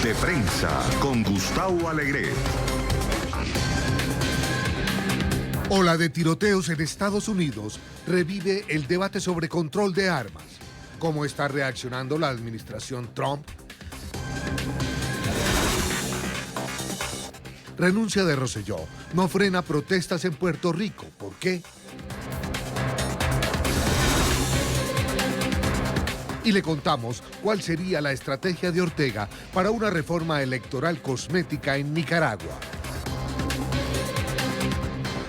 de Prensa con Gustavo Alegret. Ola de tiroteos en Estados Unidos revive el debate sobre control de armas. ¿Cómo está reaccionando la administración Trump? Renuncia de Rosselló no frena protestas en Puerto Rico. ¿Por qué? Y le contamos cuál sería la estrategia de Ortega para una reforma electoral cosmética en Nicaragua.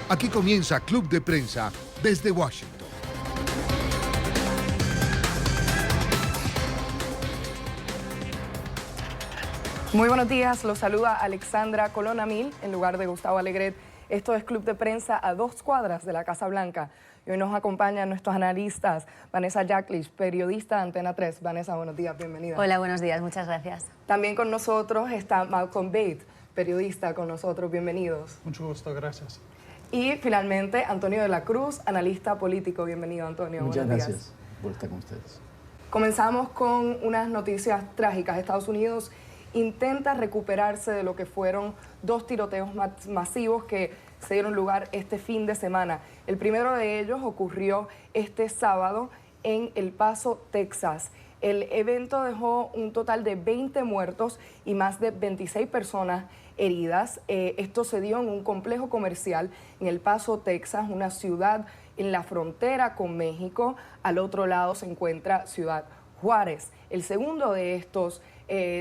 Aquí comienza Club de Prensa desde Washington. Muy buenos días, los saluda Alexandra Colón Amil en lugar de Gustavo Alegret. Esto es Club de Prensa a 2 cuadras de la Casa Blanca. Y hoy nos acompañan nuestros analistas, Vanessa Jacklich, periodista de Antena 3. Vanessa, buenos días, bienvenida. Hola, buenos días, muchas gracias. También con nosotros está Malcolm Bate, periodista con nosotros, bienvenidos. Mucho gusto, gracias. Y finalmente Antonio de la Cruz, analista político. Bienvenido, Antonio. Muchas buenos gracias días. por estar con ustedes. Comenzamos con unas noticias trágicas. Estados Unidos intenta recuperarse de lo que fueron 2 tiroteos masivos que se dieron lugar este fin de semana. El primero de ellos ocurrió este sábado en El Paso, Texas. El evento dejó un total de 20 muertos y más de 26 personas heridas. Esto se dio en un complejo comercial en El Paso, Texas, una ciudad en la frontera con México. Al otro lado se encuentra Ciudad Juárez. El segundo de estos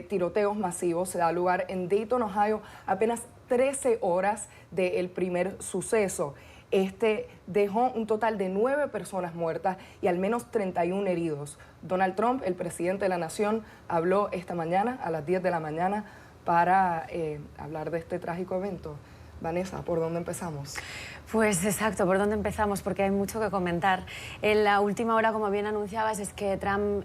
tiroteos masivos se da lugar en Dayton, Ohio, apenas 13 horas del primer suceso. Este dejó un total de 9 personas muertas y al menos 31 heridos. Donald Trump, el presidente de la nación, habló esta mañana a las 10 de la mañana para hablar de este trágico evento. Vanessa, ¿por dónde empezamos? Pues exacto, ¿por dónde empezamos? Porque hay mucho que comentar. En la última hora, como bien anunciabas, es que Trump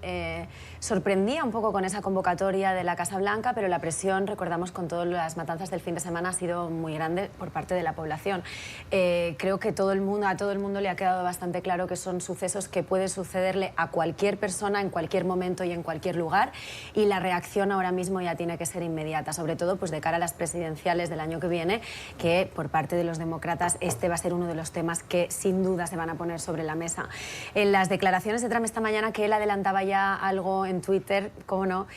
sorprendía un poco con esa convocatoria de la Casa Blanca, pero la presión, recordamos, con todas las matanzas del fin de semana ha sido muy grande por parte de la población. Creo que a todo el mundo le ha quedado bastante claro que son sucesos que puede sucederle a cualquier persona en cualquier momento y en cualquier lugar, y la reacción ahora mismo ya tiene que ser inmediata, sobre todo pues de cara a las presidenciales del año que viene, que por parte de los demócratas este va a ser uno de los temas que sin duda se van a poner sobre la mesa. En las declaraciones de Trump esta mañana, que él adelantaba ya algo en Twitter, cómo no,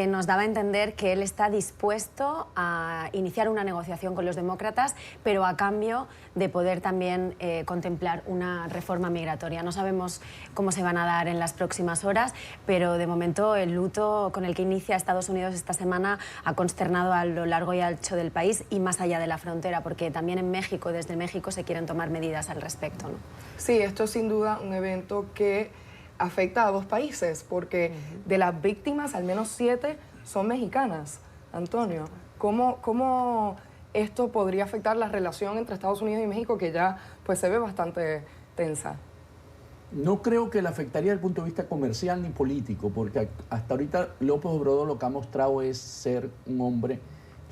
nos daba a entender que él está dispuesto a iniciar una negociación con los demócratas, pero a cambio de poder también contemplar una reforma migratoria. No sabemos cómo se van a dar en las próximas horas, pero de momento el luto con el que inicia Estados Unidos esta semana ha consternado a lo largo y ancho del país y más allá de la frontera, porque también en México, desde México, se quieren tomar medidas al respecto, ¿no? Sí, esto es sin duda un evento que afecta a 2 países, porque de las víctimas, al menos 7 son mexicanas. Antonio, ¿cómo esto podría afectar la relación entre Estados Unidos y México, que ya pues se ve bastante tensa? No creo que le afectaría desde el punto de vista comercial ni político, porque hasta ahorita López Obrador lo que ha mostrado es ser un hombre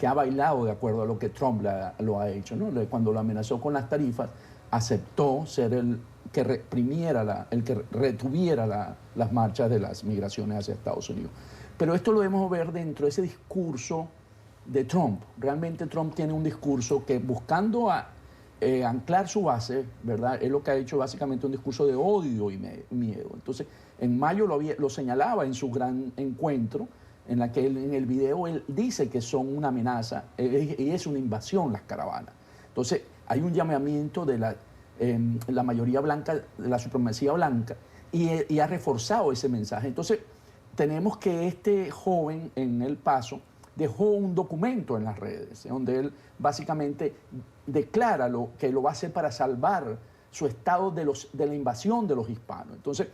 que ha bailado de acuerdo a lo que Trump lo ha hecho, ¿no? Cuando lo amenazó con las tarifas, aceptó ser el que reprimiera, el que retuviera las marchas de las migraciones hacia Estados Unidos. Pero esto lo debemos ver dentro de ese discurso de Trump. Realmente Trump tiene un discurso que, buscando anclar su base, ¿verdad? Es lo que ha hecho básicamente un discurso de odio y miedo. Entonces, en mayo lo señalaba en su gran encuentro, en la que en el video él dice que son una amenaza y es una invasión las caravanas. Entonces, hay un llamamiento de la mayoría blanca, de la supremacía blanca, y ha reforzado ese mensaje. Entonces, tenemos que este joven en El Paso dejó un documento en las redes, donde él básicamente declara que lo va a hacer para salvar su estado de la invasión de los hispanos. Entonces,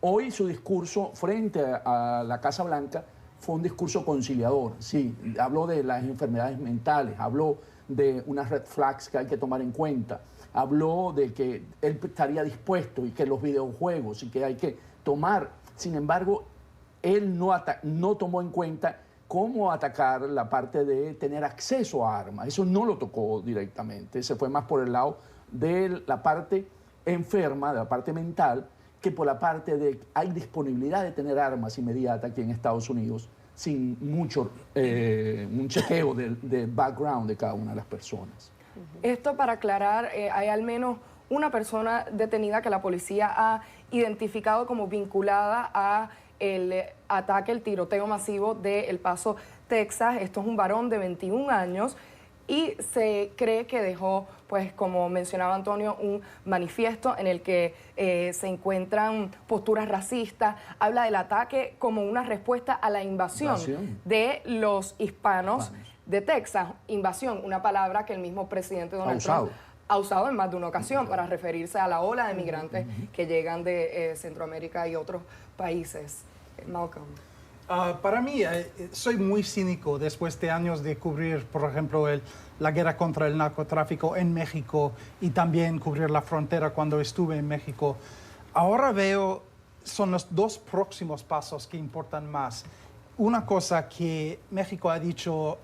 hoy su discurso frente a la Casa Blanca fue un discurso conciliador. Sí, habló de las enfermedades mentales, habló de unas red flags que hay que tomar en cuenta, habló de que él estaría dispuesto y que los videojuegos y que hay que tomar. Sin embargo, él no tomó en cuenta cómo atacar la parte de tener acceso a armas. Eso no lo tocó directamente. Se fue más por el lado de la parte enferma, de la parte mental, que por la parte de hay disponibilidad de tener armas inmediata aquí en Estados Unidos sin mucho un chequeo de background de cada una de las personas. Esto para aclarar, hay al menos una persona detenida que la policía ha identificado como vinculada a el ataque, el tiroteo masivo de El Paso, Texas. Esto es un varón de 21 años y se cree que dejó, pues como mencionaba Antonio, un manifiesto en el que se encuentran posturas racistas. Habla del ataque como una respuesta a la invasión de los hispanos de Texas. Invasión, una palabra que el mismo presidente Donald Trump ha usado en más de una ocasión para referirse a la ola de migrantes que llegan de Centroamérica y otros países. Malcolm. Para mí, soy muy cínico después de años de cubrir, por ejemplo, la guerra contra el narcotráfico en México y también cubrir la frontera cuando estuve en México. Ahora veo, son los dos próximos pasos que importan más. Una cosa que México ha dicho,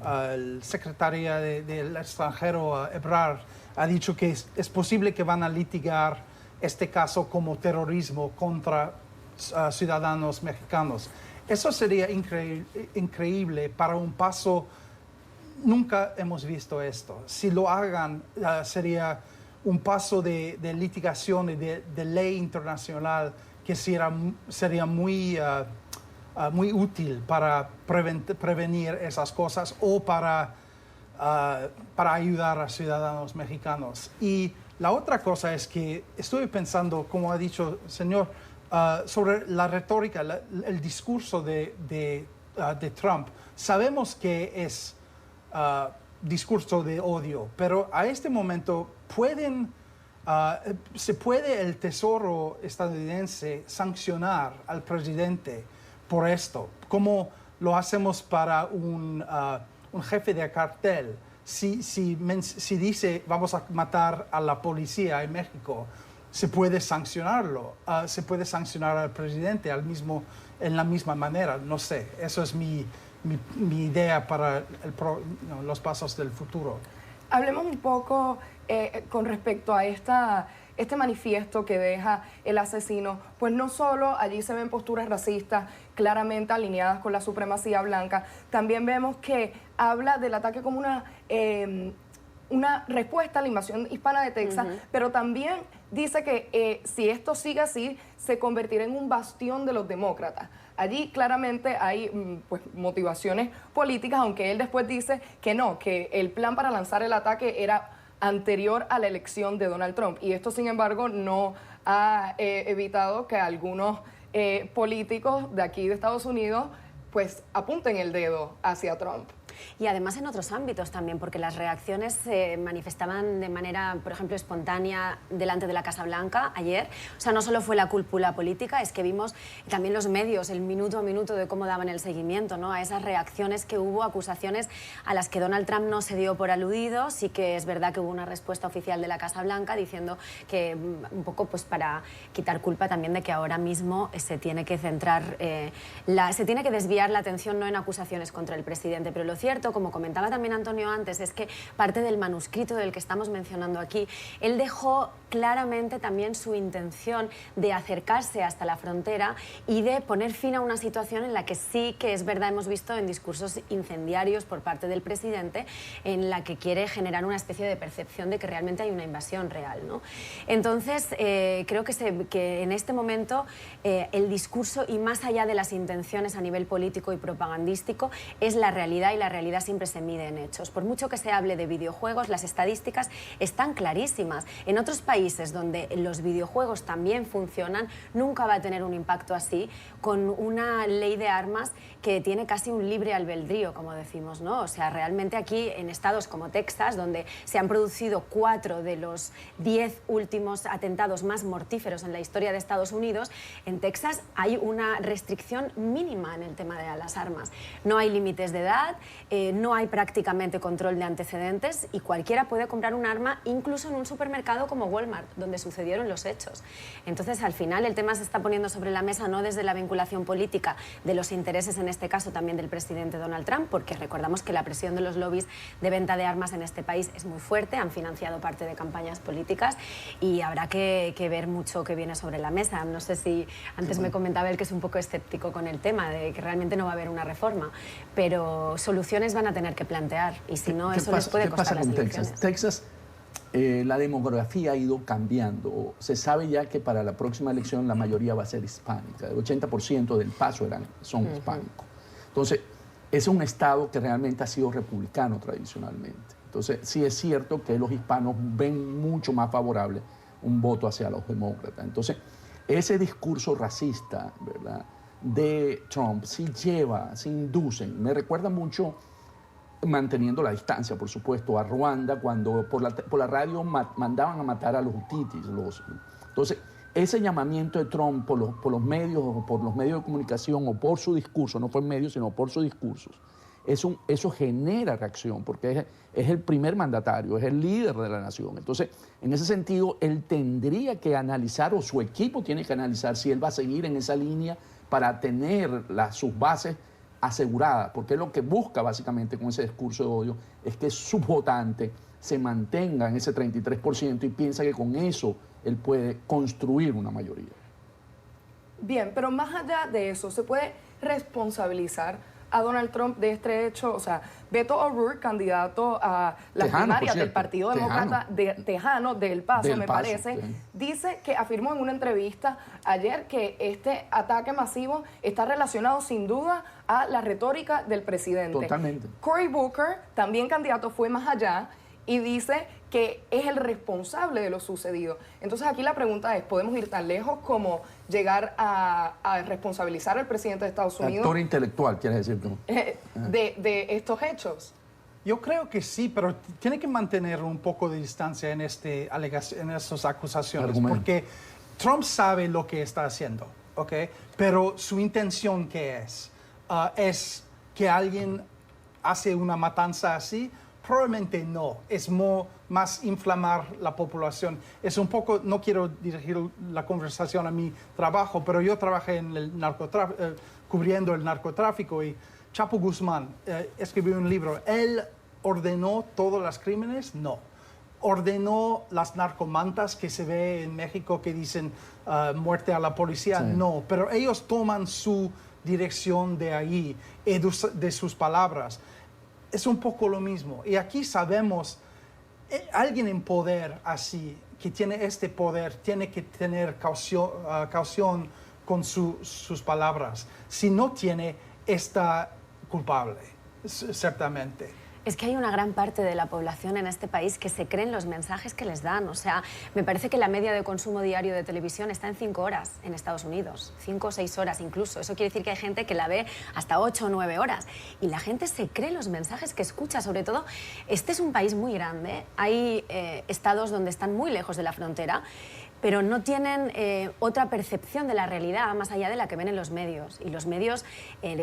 el secretario del extranjero, Ebrard, ha dicho que es posible que van a litigar este caso como terrorismo contra ciudadanos mexicanos. Eso sería increíble para un paso. Nunca hemos visto esto. Si lo hagan, sería un paso de litigación y de ley internacional que sería muy útil para prevenir esas cosas o para ayudar a ciudadanos mexicanos. Y la otra cosa es que estuve pensando, como ha dicho el señor, sobre la retórica, el discurso de Trump. Sabemos que es discurso de odio, pero a este momento se puede el Tesoro estadounidense sancionar al presidente por esto, como lo hacemos para un jefe de cartel. Si dice vamos a matar a la policía en México, se puede sancionarlo, se puede sancionar al presidente en la misma manera. No sé, eso es mi idea para los pasos del futuro. Hablemos un poco con respecto a este manifiesto que deja el asesino. Pues no solo allí se ven posturas racistas claramente alineadas con la supremacía blanca, también vemos que habla del ataque como una respuesta a la invasión hispana de Texas, pero también dice que si esto sigue así, se convertirá en un bastión de los demócratas. Allí claramente hay pues, motivaciones políticas, aunque él después dice que no, que el plan para lanzar el ataque era anterior a la elección de Donald Trump. Y esto, sin embargo, no ha evitado que algunos políticos de aquí de Estados Unidos pues apunten el dedo hacia Trump. Y además en otros ámbitos también, porque las reacciones se manifestaban de manera, por ejemplo, espontánea delante de la Casa Blanca ayer. O sea, no solo fue la cúpula política, es que vimos también los medios, el minuto a minuto de cómo daban el seguimiento, ¿no?, a esas reacciones que hubo, acusaciones a las que Donald Trump no se dio por aludido. Sí que es verdad que hubo una respuesta oficial de la Casa Blanca diciendo que un poco pues para quitar culpa también de que ahora mismo se tiene que centrar, se tiene que desviar la atención no en acusaciones contra el presidente, pero lo cierto, como comentaba también Antonio antes, es que parte del manuscrito del que estamos mencionando aquí, él dejó claramente también su intención de acercarse hasta la frontera y de poner fin a una situación en la que sí que es verdad, hemos visto en discursos incendiarios por parte del presidente, en la que quiere generar una especie de percepción de que realmente hay una invasión real, ¿no? Entonces, creo que en este momento el discurso, y más allá de las intenciones a nivel político y propagandístico, es la realidad, y la realidad siempre se mide en hechos. Por mucho que se hable de videojuegos, las estadísticas están clarísimas. En otros países donde los videojuegos también funcionan, nunca va a tener un impacto así, con una ley de armas que tiene casi un libre albedrío, como decimos, ¿no? O sea, realmente aquí en estados como Texas, donde se han producido 4 de los 10 últimos atentados más mortíferos en la historia de Estados Unidos, en Texas hay una restricción mínima en el tema de las armas. No hay límites de edad, no hay prácticamente control de antecedentes y cualquiera puede comprar un arma incluso en un supermercado como Walmart, donde sucedieron los hechos. Entonces, al final, el tema se está poniendo sobre la mesa no desde la vinculación política de los intereses, en este caso también del presidente Donald Trump, porque recordamos que la presión de los lobbies de venta de armas en este país es muy fuerte, han financiado parte de campañas políticas y habrá que ver mucho que viene sobre la mesa. No sé si antes me comentaba él que es un poco escéptico con el tema, de que realmente no va a haber una reforma, pero soluciones van a tener que plantear y si no, eso les puede costar las elecciones. Texas, la demografía ha ido cambiando. Se sabe ya que para la próxima elección la mayoría va a ser hispánica. El 80% del paso son hispánicos. Entonces, es un estado que realmente ha sido republicano tradicionalmente. Entonces, sí es cierto que los hispanos ven mucho más favorable un voto hacia los demócratas. Entonces, ese discurso racista, ¿verdad?, de Trump sí inducen. Me recuerda mucho, manteniendo la distancia, por supuesto, a Ruanda, cuando por la radio mandaban a matar a los hutitis. Entonces, ese llamamiento de Trump por los medios de comunicación o por su discurso, no por medios, sino por sus discursos, eso genera reacción, porque es el primer mandatario, es el líder de la nación. Entonces, en ese sentido, él tendría que analizar, o su equipo tiene que analizar, si él va a seguir en esa línea para tener sus bases aseguradas, porque lo que busca básicamente con ese discurso de odio es que su votante se mantenga en ese 33% y piensa que con eso él puede construir una mayoría. Bien, pero más allá de eso, ¿se puede responsabilizar a Donald Trump de este hecho? O sea, Beto O'Rourke, candidato a las primarias del Partido Demócrata tejano de El Paso, me parece, dice que afirmó en una entrevista ayer que este ataque masivo está relacionado sin duda a la retórica del presidente. Totalmente. Cory Booker, también candidato, fue más allá y dice que es el responsable de lo sucedido. Entonces aquí la pregunta es, ¿podemos ir tan lejos como llegar a responsabilizar al presidente de Estados Unidos? Actor intelectual, quieres decir tú. De estos hechos. Yo creo que sí, pero tiene que mantener un poco de distancia en estas acusaciones, porque Trump sabe lo que está haciendo, ¿ok? Pero su intención, ¿qué es? ¿Es que alguien hace una matanza así? Probablemente no, es más inflamar la población. Es un poco, no quiero dirigir la conversación a mi trabajo, pero yo trabajé en el cubriendo el narcotráfico y Chapo Guzmán escribió un libro. ¿Él ordenó todos los crímenes? No. ¿Ordenó las narcomantas que se ve en México que dicen muerte a la policía? Sí. No, pero ellos toman su dirección de ahí, de sus palabras. Es un poco lo mismo. Y aquí sabemos, alguien en poder así, que tiene este poder, tiene que tener caución con sus palabras. Si no tiene, está culpable, ciertamente. Es que hay una gran parte de la población en este país que se creen los mensajes que les dan. O sea, me parece que la media de consumo diario de televisión está en 5 horas en Estados Unidos. 5 o 6 horas incluso. Eso quiere decir que hay gente que la ve hasta 8 o 9 horas. Y la gente se cree los mensajes que escucha. Sobre todo, este es un país muy grande. Hay estados donde están muy lejos de la frontera, pero no tienen otra percepción de la realidad más allá de la que ven en los medios. Y los medios,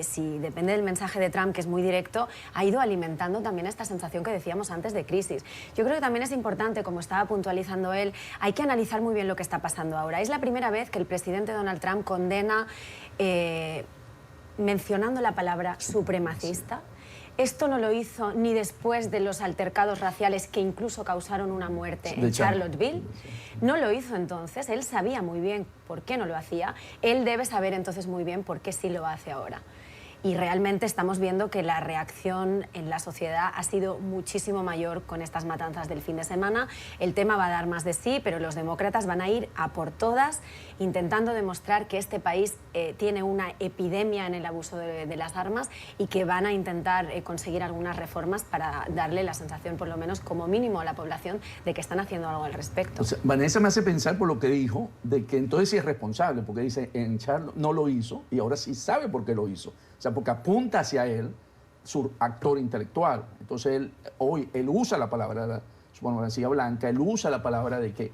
si depende del mensaje de Trump, que es muy directo, ha ido alimentando también esta sensación que decíamos antes de crisis. Yo creo que también es importante, como estaba puntualizando él, hay que analizar muy bien lo que está pasando ahora. Es la primera vez que el presidente Donald Trump condena, mencionando la palabra supremacista. Esto no lo hizo ni después de los altercados raciales que incluso causaron una muerte en Charlottesville. No lo hizo entonces, él sabía muy bien por qué no lo hacía. Él debe saber entonces muy bien por qué sí lo hace ahora. Y realmente estamos viendo que la reacción en la sociedad ha sido muchísimo mayor con estas matanzas del fin de semana. El tema va a dar más de sí, pero los demócratas van a ir a por todas, intentando demostrar que este país tiene una epidemia en el abuso de las armas y que van a intentar conseguir algunas reformas para darle la sensación, por lo menos como mínimo a la población, de que están haciendo algo al respecto. O sea, Vanessa me hace pensar por lo que dijo, de que entonces sí es responsable, porque dice, en Charlotte no lo hizo y ahora sí sabe por qué lo hizo. O sea, porque apunta hacia él su actor intelectual. Entonces, él usa la palabra, supongo, la silla blanca, él usa la palabra de que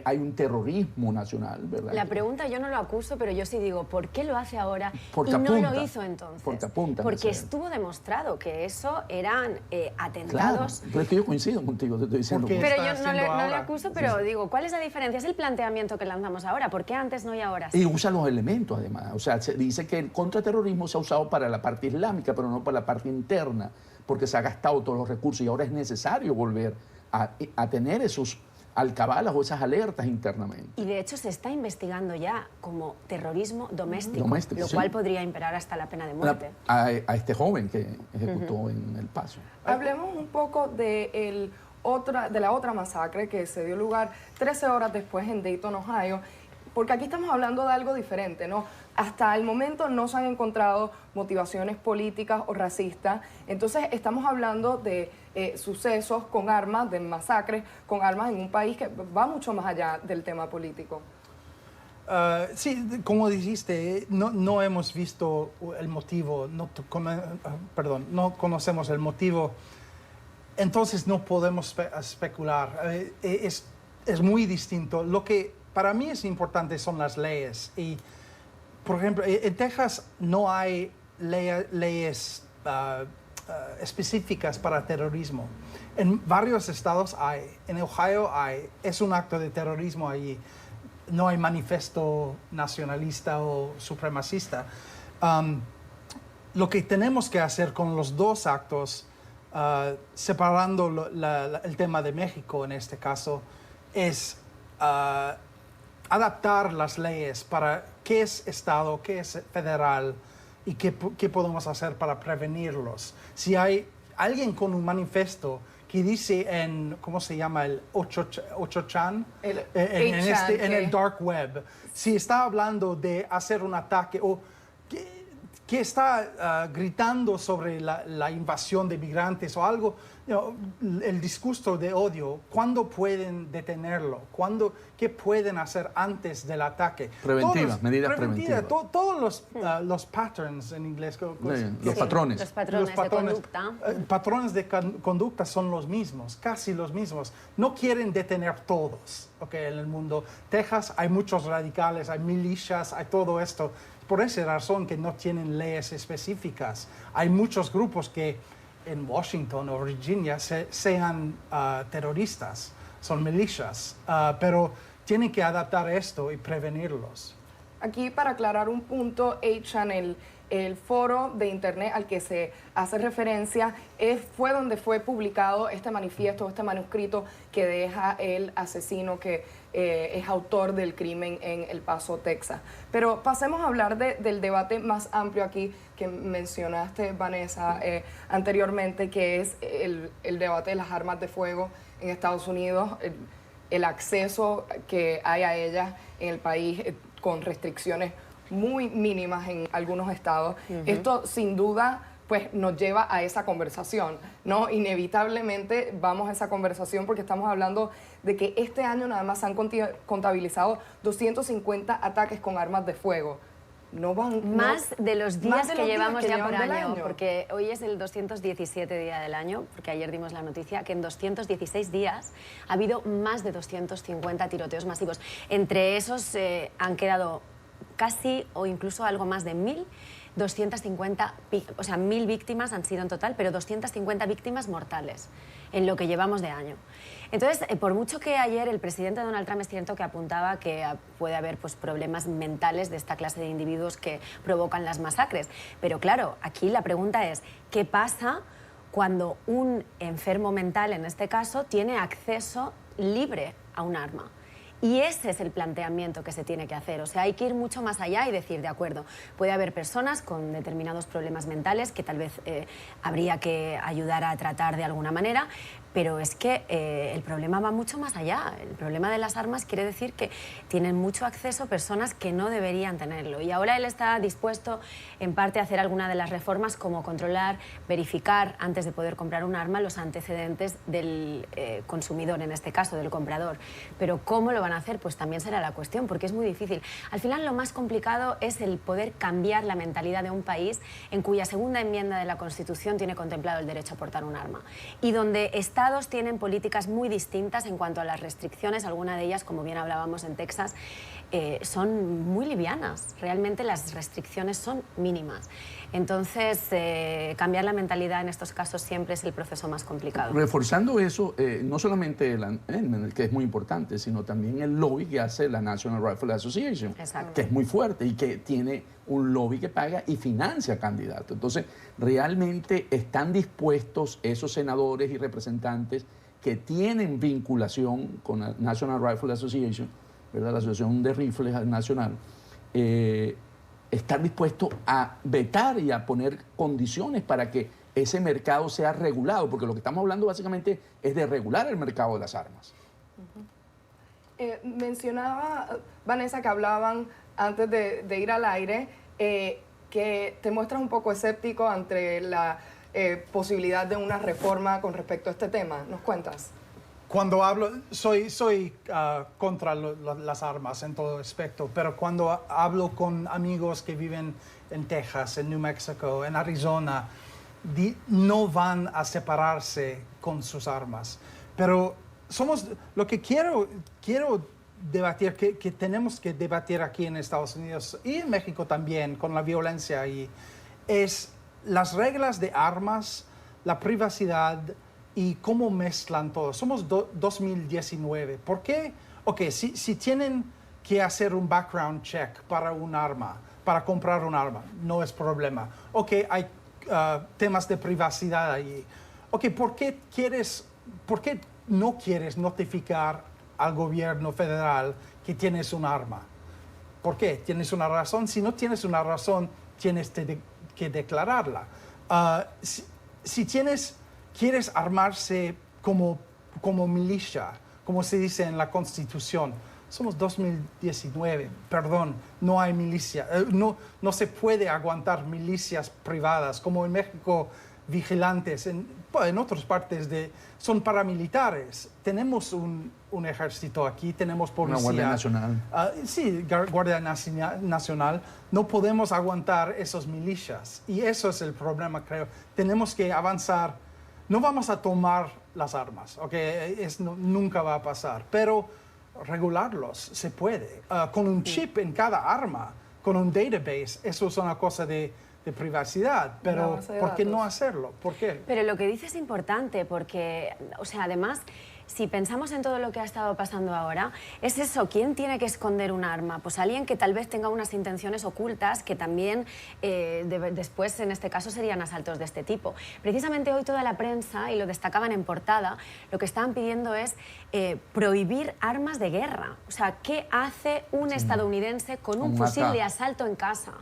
hay un terrorismo nacional, ¿verdad? La pregunta, yo no lo acuso, pero yo sí digo, ¿por qué lo hace ahora Porque y no apunta, lo hizo entonces? porque apuntan a Porque hacer. estuvo demostrado que eso eran Claro, atentados. pero es que yo coincido contigo, te estoy diciendo. Porque Pero está yo no le haciendo acuso, pero digo, ¿cuál es la diferencia? Es el planteamiento que lanzamos ahora. ¿Por qué antes no y ahora sí? Y usa los elementos, además. O sea, se dice que el contraterrorismo se ha usado para la parte islámica, pero no para la parte interna, porque se ha gastado todos los recursos y ahora es necesario volver a tener esos alcabalas o esas alertas internamente. Y de hecho se está investigando ya como terrorismo doméstico, Doméstico, lo sí. cual podría imperar hasta la pena de muerte. A este joven que ejecutó en El Paso. Hablemos un poco de la otra masacre que se dio lugar 13 horas después en Dayton, Ohio, porque aquí estamos hablando de algo diferente, ¿no? Hasta el momento no se han encontrado motivaciones políticas o racistas, entonces estamos hablando de sucesos con armas, de masacres con armas en un país que va mucho más allá del tema político. Sí, como dijiste, no hemos visto el motivo, no conocemos el motivo, entonces no podemos especular. Es muy distinto. Lo que para mí es importante son las leyes. Y, por ejemplo, en Texas no hay leyes específicas para terrorismo. En varios estados hay. En Ohio hay. Es un acto de terrorismo allí. No hay manifiesto nacionalista o supremacista. Lo que tenemos que hacer con los dos actos, separando el tema de México en este caso, es adaptar las leyes para qué es Estado, qué es federal y qué podemos hacer para prevenirlos. Si hay alguien con un manifiesto que dice en, ¿cómo se llama? El 8chan, en el dark web, si está hablando de hacer un ataque o que está gritando sobre la invasión de migrantes o algo, el discurso de odio, ¿cuándo pueden detenerlo? ¿Qué pueden hacer antes del ataque? Medidas preventivas. Todos los patterns en inglés. Los patrones. Los patrones de conducta. Patrones de conducta son los mismos, casi los mismos. No quieren detener todos, en el mundo. Texas hay muchos radicales, hay milicias, hay todo esto. Por esa razón que no tienen leyes específicas. Hay muchos grupos que en Washington o Virginia sean terroristas, son milicias, pero tienen que adaptar esto y prevenirlos. Aquí, para aclarar un punto, 8chan, el foro de internet al que se hace referencia fue donde fue publicado este manifiesto, este manuscrito que deja el asesino que es autor del crimen en El Paso, Texas. Pero pasemos a hablar del debate más amplio aquí que mencionaste, Vanessa, anteriormente, que es el debate de las armas de fuego en Estados Unidos, el acceso que hay a ellas en el país con restricciones muy mínimas en algunos estados. Esto sin duda pues nos lleva a esa conversación, ¿no? Inevitablemente vamos a esa conversación porque estamos hablando de que este año nada más se han contabilizado 250 ataques con armas de fuego. Más de los días que llevamos ya por del año, porque hoy es el 217 día del año, porque ayer dimos la noticia que en 216 días ha habido más de 250 tiroteos masivos. Entre esos han quedado casi o incluso algo más de 1.250, o sea, 1.000 víctimas han sido en total, pero 250 víctimas mortales en lo que llevamos de año. Entonces, por mucho que ayer el presidente Donald Trump es cierto que apuntaba que puede haber problemas mentales de esta clase de individuos que provocan las masacres, pero claro, aquí la pregunta es, ¿qué pasa cuando un enfermo mental, en este caso, tiene acceso libre a un arma? Y ese es el planteamiento que se tiene que hacer. O sea, hay que ir mucho más allá y decir, de acuerdo, puede haber personas con determinados problemas mentales que tal vez habría que ayudar a tratar de alguna manera, pero es que el problema va mucho más allá. El problema de las armas quiere decir que tienen mucho acceso personas que no deberían tenerlo. Y ahora él está dispuesto, en parte, a hacer alguna de las reformas, como controlar, verificar, antes de poder comprar un arma, los antecedentes del consumidor, en este caso, del comprador. Pero ¿cómo lo van a hacer? Pues también será la cuestión, porque es muy difícil. Al final, lo más complicado es el poder cambiar la mentalidad de un país en cuya segunda enmienda de la Constitución tiene contemplado el derecho a portar un arma. Y donde Estados estados tienen políticas muy distintas en cuanto a las restricciones. Algunas de ellas, como bien hablábamos en Texas, son muy livianas. Realmente las restricciones son mínimas. Entonces, cambiar la mentalidad en estos casos siempre es el proceso más complicado. Reforzando eso, no solamente el amendment, que es muy importante, sino también el lobby que hace la National Rifle Association, Exacto. que es muy fuerte y que tiene un lobby que paga y financia candidatos. Entonces, realmente están dispuestos esos senadores y representantes que tienen vinculación con la National Rifle Association, ¿verdad? La Asociación de Rifles Nacional, estar dispuestos a vetar y a poner condiciones para que ese mercado sea regulado, porque lo que estamos hablando básicamente es de regular el mercado de las armas. Mencionaba, Vanessa, que hablaban antes de ir al aire, que te muestras un poco escéptico ante la posibilidad de una reforma con respecto a este tema. ¿Nos cuentas? Cuando hablo, soy contra las armas en todo aspecto, pero cuando hablo con amigos que viven en Texas, en New Mexico, en Arizona, no van a separarse con sus armas. Pero lo que quiero debatir, que tenemos que debatir aquí en Estados Unidos y en México también, con la violencia ahí, es las reglas de armas, la privacidad y cómo mezclan todo. Somos 2019. ¿Por qué? Ok, si tienen que hacer un background check para un arma, para comprar un arma, no es problema. Ok, hay temas de privacidad ahí. Ok, ¿por qué no quieres notificar al gobierno federal que tienes un arma? ¿Por qué? ¿Tienes una razón? Si no tienes una razón, tienes que declararla. Si quieres armarse como milicia, como se dice en la Constitución, somos 2019, perdón, no hay milicia, no se puede aguantar milicias privadas, como en México, vigilantes, en otras partes son paramilitares. Tenemos un ejército aquí, tenemos policía. Una Guardia Nacional. Sí, Guardia Nacional. No podemos aguantar esos milicias. Y eso es el problema, creo. Tenemos que avanzar. No vamos a tomar las armas, ¿okay? Nunca va a pasar. Pero regularlos se puede. Con un chip en cada arma, con un database, eso es una cosa de privacidad, pero ¿por qué no hacerlo? ¿Por qué? Pero lo que dice es importante porque, o sea, además, si pensamos en todo lo que ha estado pasando ahora, es eso, ¿quién tiene que esconder un arma? Pues alguien que tal vez tenga unas intenciones ocultas que también después, en este caso, serían asaltos de este tipo. Precisamente hoy toda la prensa, y lo destacaban en portada, lo que estaban pidiendo es prohibir armas de guerra. O sea, ¿qué hace un estadounidense con un fusil de asalto en casa?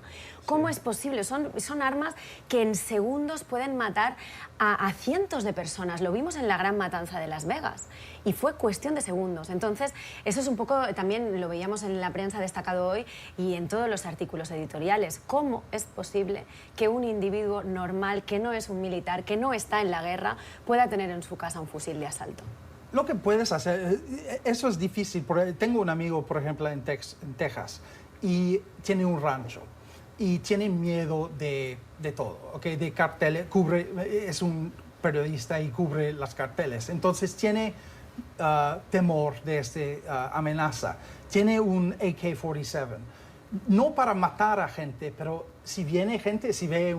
¿Cómo es posible? Son armas que en segundos pueden matar a cientos de personas. Lo vimos en la gran matanza de Las Vegas y fue cuestión de segundos. Entonces, eso es un poco, también lo veíamos en la prensa destacado hoy y en todos los artículos editoriales. ¿Cómo es posible que un individuo normal, que no es un militar, que no está en la guerra, pueda tener en su casa un fusil de asalto? Lo que puedes hacer, eso es difícil. Tengo un amigo, por ejemplo, en Texas y tiene un rancho. Y tiene miedo de todo, ¿okay? De carteles, es un periodista y cubre las carteles. Entonces tiene temor de esta amenaza. Tiene un AK-47. No para matar a gente, pero si viene gente, si ve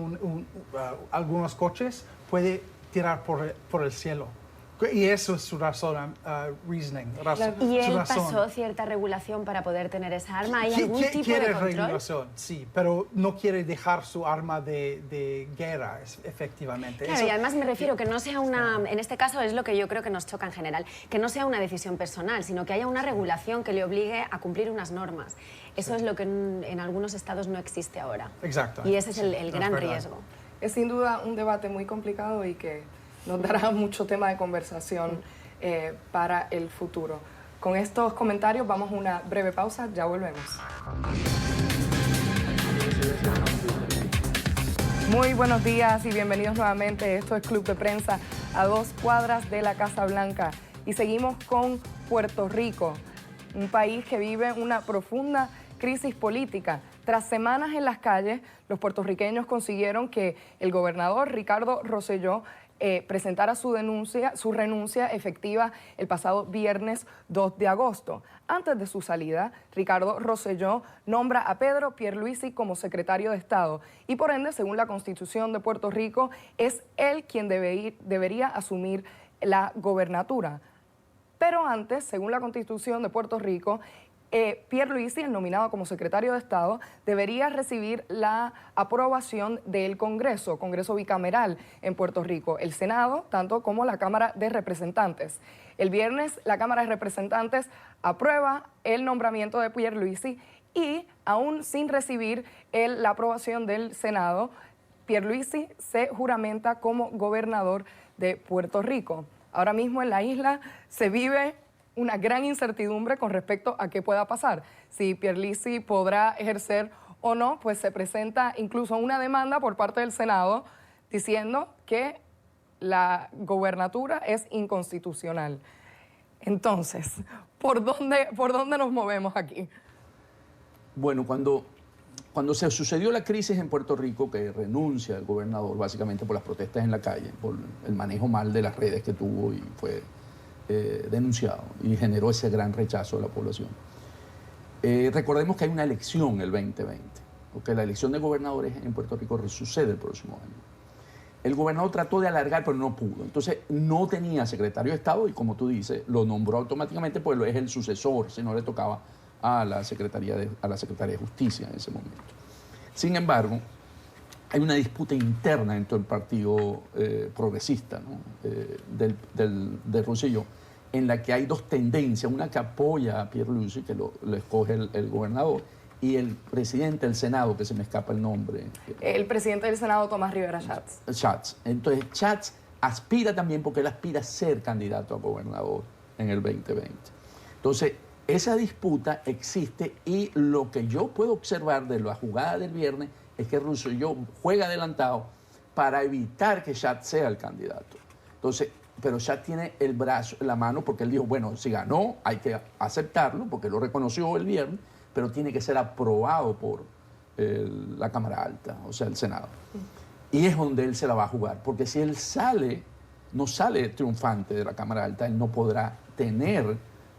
algunos coches, puede tirar por el cielo. Y eso es su razón, reasoning. ¿Y él pasó cierta regulación para poder tener esa arma? ¿Hay algún tipo de quiere control? regulación, sí, pero no quiere dejar su arma de guerra, efectivamente. Claro, y además me refiero que no sea una... En este caso es lo que yo creo que nos choca en general, que no sea una decisión personal, sino que haya una regulación que le obligue a cumplir unas normas. Eso es lo que en algunos estados no existe ahora. Exacto. Y ese es el gran riesgo. Es sin duda un debate muy complicado y que nos dará mucho tema de conversación para el futuro. Con estos comentarios vamos a una breve pausa, ya volvemos. Muy buenos días y bienvenidos nuevamente. Esto es Club de Prensa a 2 cuadras de la Casa Blanca. Y seguimos con Puerto Rico, un país que vive una profunda crisis política. Tras semanas en las calles, los puertorriqueños consiguieron que el gobernador Ricardo Rosselló presentara su renuncia efectiva el pasado viernes 2 de agosto. Antes de su salida, Ricardo Rosselló nombra a Pedro Pierluisi como secretario de Estado y por ende, según la Constitución de Puerto Rico, es él quien debería asumir la gobernatura. Pero antes, según la Constitución de Puerto Rico, Pierluisi, el nominado como secretario de Estado, debería recibir la aprobación del Congreso bicameral en Puerto Rico, el Senado, tanto como la Cámara de Representantes. El viernes, la Cámara de Representantes aprueba el nombramiento de Pierluisi y, aún sin recibir la aprobación del Senado, Pierluisi se juramenta como gobernador de Puerto Rico. Ahora mismo en la isla se vive una gran incertidumbre con respecto a qué pueda pasar. Si Pierluisi podrá ejercer o no, pues se presenta incluso una demanda por parte del Senado diciendo que la gobernatura es inconstitucional. Entonces, ¿por dónde nos movemos aquí? Bueno, cuando se sucedió la crisis en Puerto Rico, que renuncia el gobernador básicamente por las protestas en la calle, por el manejo mal de las redes que tuvo y fue denunciado y generó ese gran rechazo de la población. Recordemos que hay una elección el 2020, porque la elección de gobernadores en Puerto Rico sucede el próximo año. El gobernador trató de alargar, pero no pudo. Entonces, no tenía secretario de Estado y, como tú dices, lo nombró automáticamente, pues es el sucesor, si no le tocaba a la Secretaría de Justicia en ese momento. Sin embargo, hay una disputa interna dentro del Partido Progresista, ¿no? de Rosselló, en la que hay dos tendencias, una que apoya a Pierluisi, que lo escoge el gobernador, y el presidente del Senado, que se me escapa el nombre. El presidente del Senado, Tomás Rivera Schatz. Schatz. Entonces, Schatz aspira también, porque él aspira a ser candidato a gobernador en el 2020. Entonces, esa disputa existe y lo que yo puedo observar de la jugada del viernes es que Rosselló juega adelantado para evitar que Schatz sea el candidato. Entonces, pero Schatz tiene el brazo, la mano, porque él dijo, bueno, si ganó, hay que aceptarlo, porque lo reconoció el viernes, pero tiene que ser aprobado por la Cámara Alta, o sea, el Senado. Y es donde él se la va a jugar, porque si él no sale triunfante de la Cámara Alta, él no podrá tener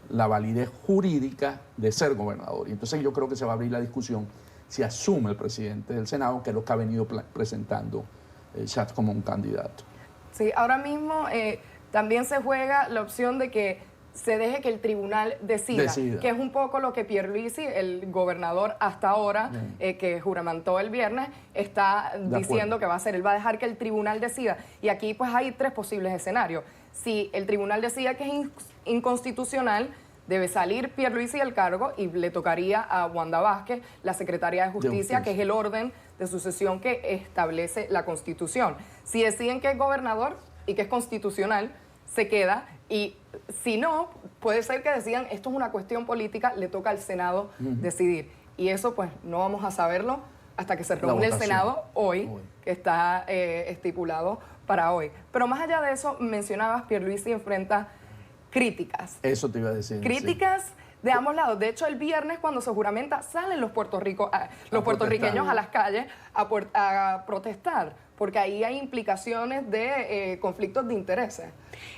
la validez jurídica de ser gobernador. Y entonces yo creo que se va a abrir la discusión si asume el presidente del Senado, que es lo que ha venido presentando Schatz como un candidato. Sí, ahora mismo también se juega la opción de que se deje que el tribunal decida, que es un poco lo que Pierluisi, el gobernador hasta ahora, que juramentó el viernes, está diciendo que va a hacer. Él va a dejar que el tribunal decida. Y aquí pues hay tres posibles escenarios. Si el tribunal decide que es inconstitucional, debe salir Pierluisi del cargo y le tocaría a Wanda Vázquez, la secretaria de Justicia, que es el orden de sucesión que establece la Constitución. Si deciden que es gobernador y que es constitucional, se queda, y si no, puede ser que decidan esto es una cuestión política, le toca al Senado decidir. Y eso pues no vamos a saberlo hasta que se reúne el Senado hoy, que está estipulado para hoy. Pero más allá de eso, mencionabas, Pierluisi enfrenta críticas. Eso te iba a decir. Críticas de ambos lados. De hecho, el viernes cuando se juramenta salen los puertorriqueños a las calles a protestar, porque ahí hay implicaciones de conflictos de intereses.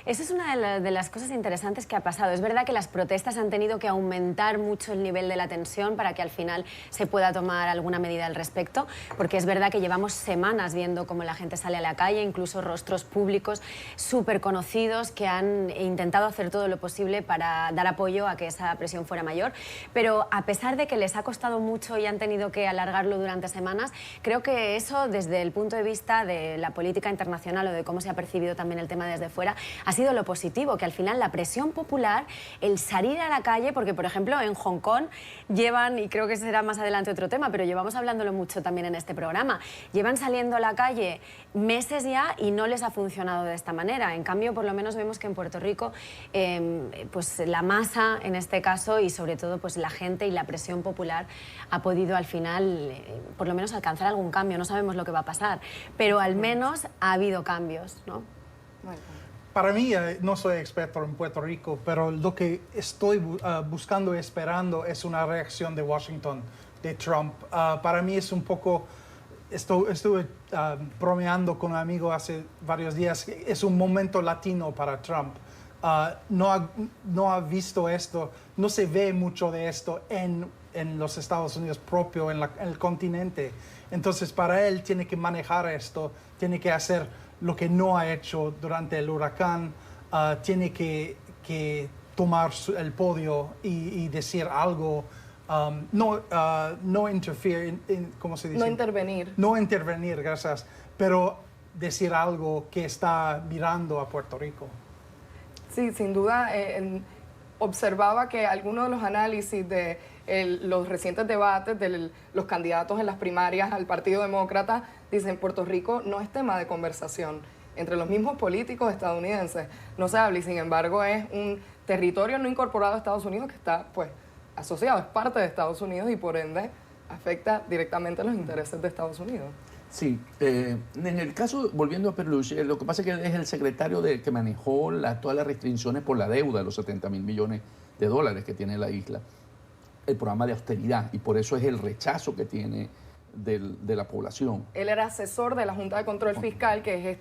Esa es una de las cosas interesantes que ha pasado. Es verdad que las protestas han tenido que aumentar mucho el nivel de la tensión para que al final se pueda tomar alguna medida al respecto, porque es verdad que llevamos semanas viendo cómo la gente sale a la calle, incluso rostros públicos súper conocidos que han intentado hacer todo lo posible para dar apoyo a que esa presión fuera mayor. Pero a pesar de que les ha costado mucho y han tenido que alargarlo durante semanas, creo que eso, desde el punto de vista de la política internacional o de cómo se ha percibido también el tema desde fuera, ha sido lo positivo, que al final la presión popular, el salir a la calle, porque por ejemplo en Hong Kong llevan, y creo que será más adelante otro tema, pero llevamos hablándolo mucho también en este programa, llevan saliendo a la calle meses ya y no les ha funcionado de esta manera. En cambio, por lo menos vemos que en Puerto Rico pues la masa en este caso y sobre todo pues la gente y la presión popular ha podido al final por lo menos alcanzar algún cambio. No sabemos lo que va a pasar, pero al menos ha habido cambios, ¿no? Bueno. Para mí, no soy experto en Puerto Rico, pero lo que estoy buscando y esperando es una reacción de Washington, de Trump. Para mí es un poco estuve bromeando con un amigo hace varios días. Es un momento latino para Trump. No ha visto esto, no se ve mucho de esto en los Estados Unidos propio, en el continente. Entonces, para él tiene que manejar esto, tiene que hacer lo que no ha hecho durante el huracán, tiene que tomar el podio y decir algo. No interferir, ¿cómo se dice? No intervenir. No intervenir, gracias, pero decir algo que está mirando a Puerto Rico. Sí, sin duda, observaba que algunos de los análisis de los recientes debates de los candidatos en las primarias al Partido Demócrata dicen Puerto Rico no es tema de conversación. Entre los mismos políticos estadounidenses no se habla y sin embargo es un territorio no incorporado a Estados Unidos que está pues asociado, es parte de Estados Unidos y por ende afecta directamente los intereses de Estados Unidos. Sí, en el caso, volviendo a Pierluigi, lo que pasa es que él es el secretario que manejó todas las restricciones por la deuda de los 70 mil millones de dólares que tiene la isla, el programa de austeridad, y por eso es el rechazo que tiene de la población. Él era asesor de la Junta de Control Fiscal, que es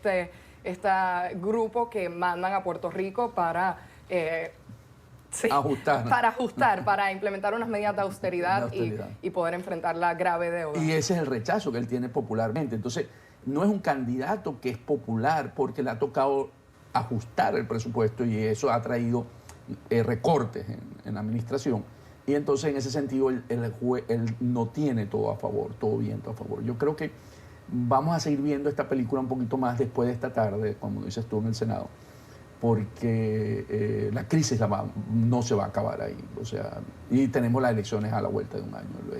este grupo que mandan a Puerto Rico para... Sí, ajustar. para implementar unas medidas de austeridad, y poder enfrentar la grave deuda. Y ese es el rechazo que él tiene popularmente. Entonces, no es un candidato que es popular porque le ha tocado ajustar el presupuesto y eso ha traído recortes en la administración. Y entonces, en ese sentido, él no tiene todo a favor, todo viento a favor. Yo creo que vamos a seguir viendo esta película un poquito más después de esta tarde, como dices tú, en el Senado, porque la crisis no se va a acabar ahí. O sea, y tenemos las elecciones a la vuelta de un año, el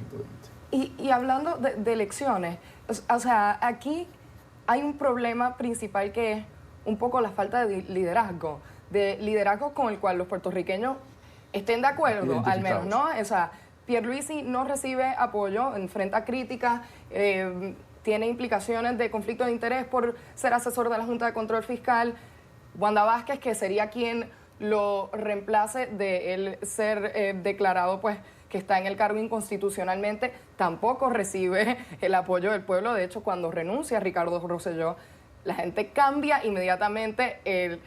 2020. Y hablando de elecciones, o sea, aquí hay un problema principal que es un poco la falta de liderazgo con el cual los puertorriqueños estén de acuerdo, al menos, ¿no? O sea, Pierluisi no recibe apoyo, enfrenta críticas, tiene implicaciones de conflicto de interés por ser asesor de la Junta de Control Fiscal. Wanda Vázquez, que sería quien lo reemplace de él ser declarado pues que está en el cargo inconstitucionalmente, tampoco recibe el apoyo del pueblo. De hecho, cuando renuncia Ricardo Rosselló, la gente cambia inmediatamente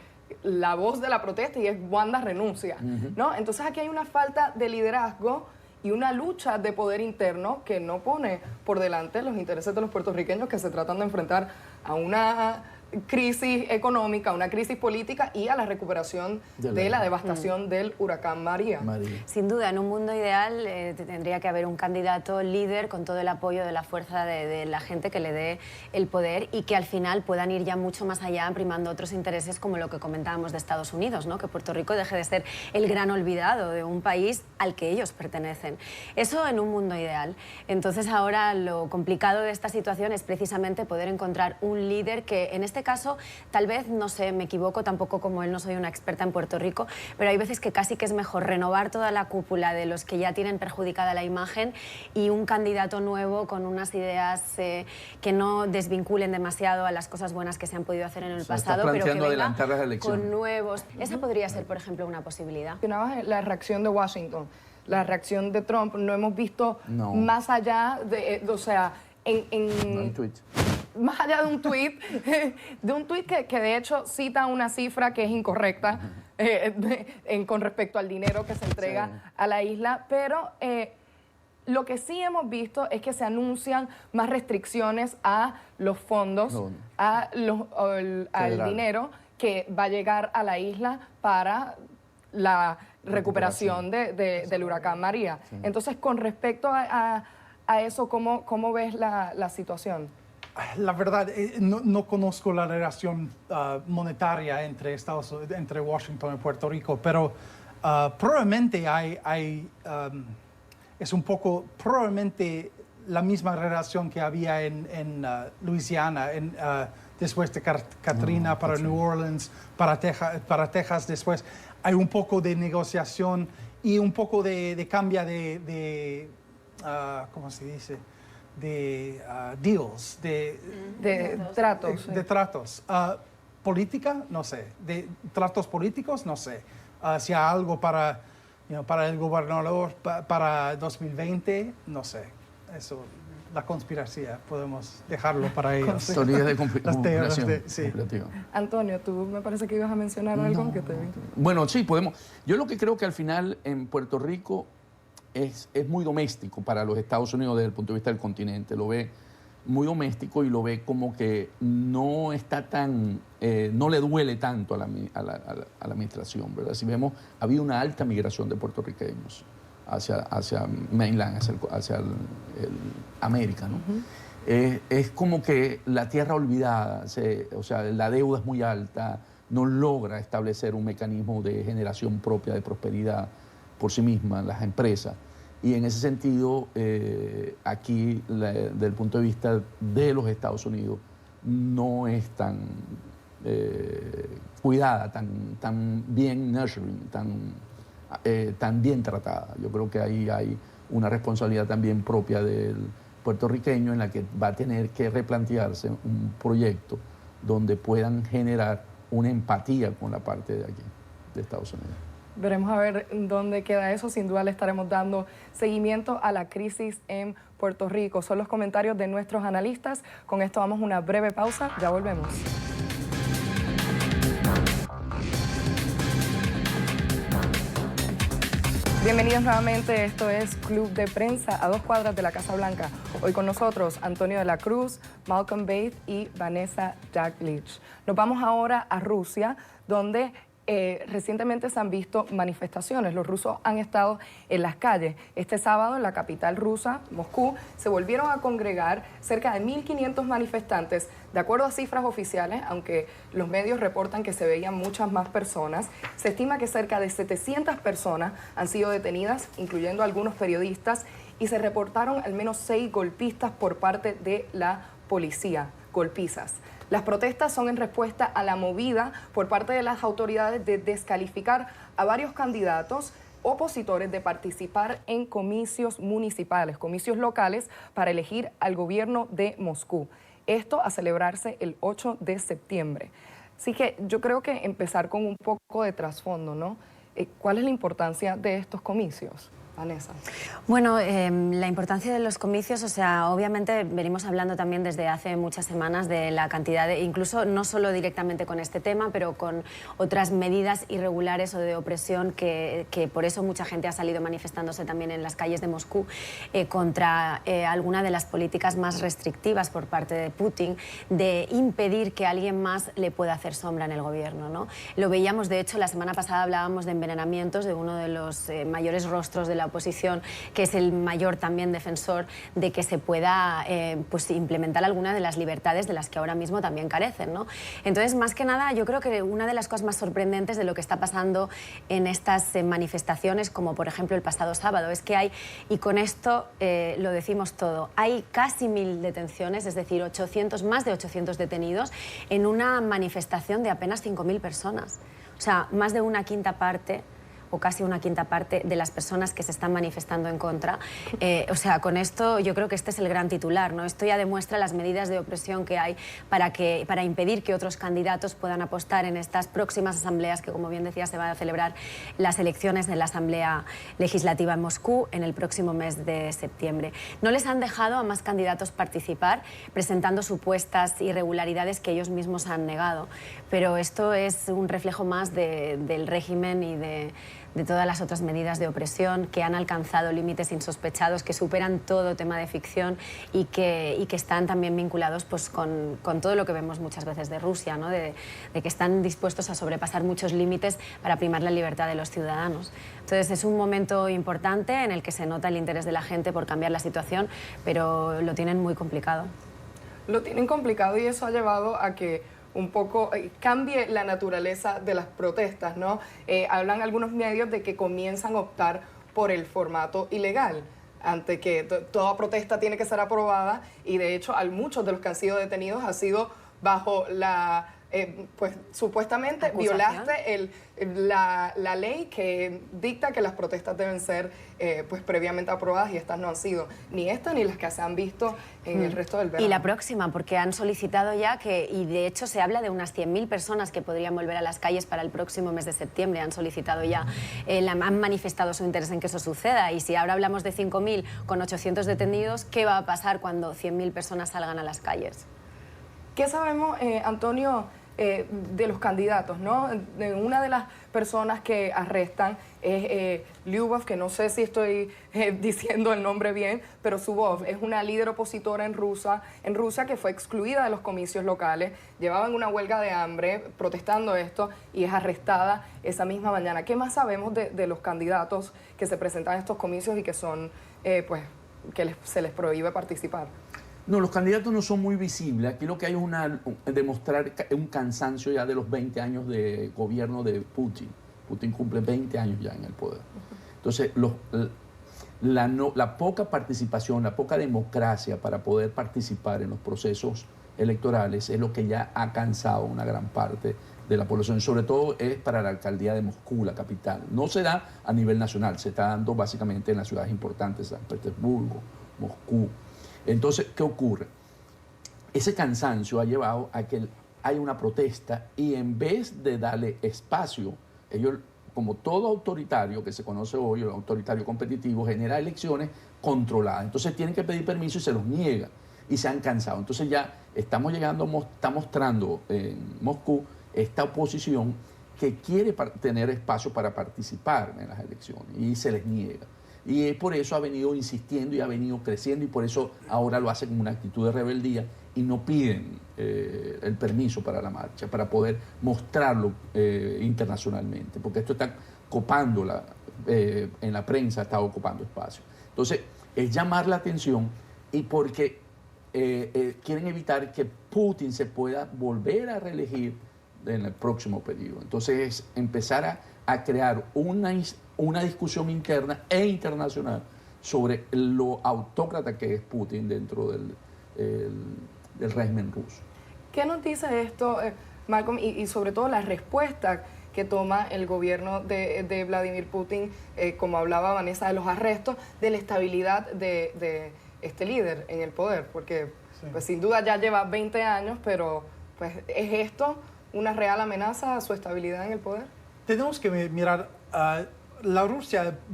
la voz de la protesta y es Wanda renuncia, ¿no? Entonces aquí hay una falta de liderazgo y una lucha de poder interno que no pone por delante los intereses de los puertorriqueños que se tratan de enfrentar a una crisis económica, una crisis política y a la recuperación de la devastación del huracán María. Sin duda, en un mundo ideal tendría que haber un candidato líder con todo el apoyo de la fuerza de la gente que le dé el poder y que al final puedan ir ya mucho más allá, primando otros intereses como lo que comentábamos de Estados Unidos, ¿no? Que Puerto Rico deje de ser el gran olvidado de un país al que ellos pertenecen. Eso en un mundo ideal. Entonces ahora lo complicado de esta situación es precisamente poder encontrar un líder que en este caso, tal vez, no sé, me equivoco, tampoco como él no soy una experta en Puerto Rico, pero hay veces que casi que es mejor renovar toda la cúpula de los que ya tienen perjudicada la imagen y un candidato nuevo con unas ideas que no desvinculen demasiado a las cosas buenas que se han podido hacer en el pasado, pero que venga con nuevos. Esa podría ser, por ejemplo, una posibilidad. Mencionabas la reacción de Washington, la reacción de Trump, no hemos visto más allá o sea, más allá de un tuit, que de hecho cita una cifra que es incorrecta con respecto al dinero que se entrega a la isla, pero lo que sí hemos visto es que se anuncian más restricciones a los fondos, al dinero que va a llegar a la isla para la recuperación del huracán María. Entonces, con respecto a eso, ¿cómo ves la situación? La verdad, no conozco la relación monetaria entre Washington y Puerto Rico, pero probablemente es un poco, probablemente la misma relación que había en Luisiana, después de Katrina, para New Orleans, para Texas después. Hay un poco de negociación y un poco de cambio de ¿cómo se dice? De deals, de tratos. De tratos. Política, no sé. De tratos políticos, no sé. Si hay algo para el gobernador para 2020, no sé. eso, la conspiración, podemos dejarlo para ellos. Teorías de Las teorías conspiración. sí. Antonio, tú me parece que ibas a mencionar algo que te vi. Bueno, sí, podemos. Yo lo que creo que al final en Puerto Rico es muy doméstico para los Estados Unidos desde el punto de vista del continente. Lo ve muy doméstico y lo ve como que no está tan, no le duele tanto a la administración, ¿verdad? Si vemos, ha habido una alta migración de puertorriqueños hacia mainland, hacia el América, ¿no? Es como que la tierra olvidada, o sea, la deuda es muy alta, no logra establecer un mecanismo de generación propia de prosperidad por sí misma, las empresas. Y en ese sentido, aquí, desde el punto de vista de los Estados Unidos, no es tan cuidada, tan bien nurturing, tan bien tratada. Yo creo que ahí hay una responsabilidad también propia del puertorriqueño en la que va a tener que replantearse un proyecto donde puedan generar una empatía con la parte de aquí, de Estados Unidos. Veremos a ver dónde queda eso. Sin duda le estaremos dando seguimiento a la crisis en Puerto Rico. Son los comentarios de nuestros analistas. Con esto vamos a una breve pausa. Ya volvemos. Bienvenidos nuevamente, esto es Club de Prensa a 2 cuadras de la Casa Blanca. Hoy con nosotros Antonio de la Cruz, Malcolm Bates y Vanessa Daglish. Nos vamos ahora a Rusia, donde recientemente se han visto manifestaciones. Los rusos han estado en las calles. Este sábado en la capital rusa, Moscú, se volvieron a congregar cerca de 1.500 manifestantes. De acuerdo a cifras oficiales, aunque los medios reportan que se veían muchas más personas, se estima que cerca de 700 personas han sido detenidas, incluyendo algunos periodistas, y se reportaron al menos 6 golpistas por parte de la policía, golpizas. Las protestas son en respuesta a la movida por parte de las autoridades de descalificar a varios candidatos opositores de participar en comicios municipales, comicios locales, para elegir al gobierno de Moscú. Esto a celebrarse el 8 de septiembre. Así que yo creo que empezar con un poco de trasfondo, ¿no? ¿Cuál es la importancia de estos comicios? Vanessa. Bueno, la importancia de los comicios, o sea, obviamente venimos hablando también desde hace muchas semanas de la cantidad de, incluso no solo directamente con este tema, pero con otras medidas irregulares o de opresión que por eso mucha gente ha salido manifestándose también en las calles de Moscú contra alguna de las políticas más restrictivas por parte de Putin de impedir que alguien más le pueda hacer sombra en el gobierno, ¿no? Lo veíamos, de hecho, la semana pasada hablábamos de envenenamientos de uno de los mayores rostros de la oposición, que es el mayor también defensor de que se pueda pues implementar alguna de las libertades de las que ahora mismo también carecen, ¿no? Entonces, más que nada, yo creo que una de las cosas más sorprendentes de lo que está pasando en estas manifestaciones, como por ejemplo el pasado sábado, es que hay, y con esto lo decimos todo, hay casi 1000 detenciones, es decir, más de 800 detenidos en una manifestación de apenas 5000 personas. O sea, más de una quinta parte o casi una quinta parte de las personas que se están manifestando en contra. O sea, con esto yo creo que este es el gran titular, ¿no? Esto ya demuestra las medidas de opresión que hay para impedir que otros candidatos puedan apostar en estas próximas asambleas, que como bien decía se van a celebrar las elecciones de la Asamblea Legislativa en Moscú en el próximo mes de septiembre. No les han dejado a más candidatos participar, presentando supuestas irregularidades que ellos mismos han negado. Pero esto es un reflejo más del régimen y de todas las otras medidas de opresión que han alcanzado límites insospechados, que superan todo tema de ficción y que están también vinculados pues, con todo lo que vemos muchas veces de Rusia, ¿no? de que están dispuestos a sobrepasar muchos límites para primar la libertad de los ciudadanos. Entonces es un momento importante en el que se nota el interés de la gente por cambiar la situación, pero lo tienen muy complicado. Lo tienen complicado y eso ha llevado a que un poco cambie la naturaleza de las protestas, ¿no? Hablan algunos medios de que comienzan a optar por el formato ilegal, ante que toda protesta tiene que ser aprobada, y de hecho muchos de los que han sido detenidos ha sido bajo la pues supuestamente ¿Acusación? violaste la ley que dicta que las protestas deben ser pues previamente aprobadas, y estas no han sido ni estas ni las que se han visto en el resto del verano. Y la próxima, porque han solicitado ya que, y de hecho se habla de unas 100.000 personas que podrían volver a las calles para el próximo mes de septiembre, han solicitado ya, han manifestado su interés en que eso suceda, y si ahora hablamos de 5.000 con 800 detenidos, ¿qué va a pasar cuando 100.000 personas salgan a las calles? ¿Qué sabemos, Antonio, de los candidatos, ¿no? Una de las personas que arrestan es Lyubov, que no sé si estoy diciendo el nombre bien, pero Zubov es una líder opositora en Rusia que fue excluida de los comicios locales, llevaba en una huelga de hambre protestando esto y es arrestada esa misma mañana. ¿Qué más sabemos de los candidatos que se presentan a estos comicios y que son, pues, que se les prohíbe participar? No, los candidatos no son muy visibles. Aquí lo que hay es demostrar un cansancio ya de los 20 años de gobierno de Putin. Putin cumple 20 años ya en el poder. Entonces, la poca participación, la poca democracia para poder participar en los procesos electorales es lo que ya ha cansado una gran parte de la población. Sobre todo es para la alcaldía de Moscú, la capital. No se da a nivel nacional, se está dando básicamente en las ciudades importantes, San Petersburgo, Moscú. Entonces, ¿qué ocurre? Ese cansancio ha llevado a que haya una protesta y en vez de darle espacio, ellos, como todo autoritario que se conoce hoy, el autoritario competitivo, genera elecciones controladas. Entonces tienen que pedir permiso y se los niegan y se han cansado. Entonces ya está mostrando en Moscú esta oposición que quiere tener espacio para participar en las elecciones y se les niega. Y por eso ha venido insistiendo y ha venido creciendo y por eso ahora lo hacen con una actitud de rebeldía y no piden el permiso para la marcha, para poder mostrarlo internacionalmente, porque esto está copando, en la prensa está ocupando espacio. Entonces, es llamar la atención y porque quieren evitar que Putin se pueda volver a reelegir en el próximo periodo. Entonces, es empezar a crear una discusión interna e internacional sobre lo autócrata que es Putin dentro del régimen ruso. ¿Qué nos dice esto, Malcolm, y sobre todo la respuesta que toma el gobierno de Vladimir Putin, como hablaba Vanessa, de los arrestos, de la estabilidad de este líder en el poder? Porque sí, pues, sin duda ya lleva 20 años, pero pues, ¿es esto una real amenaza a su estabilidad en el poder? Tenemos que mirar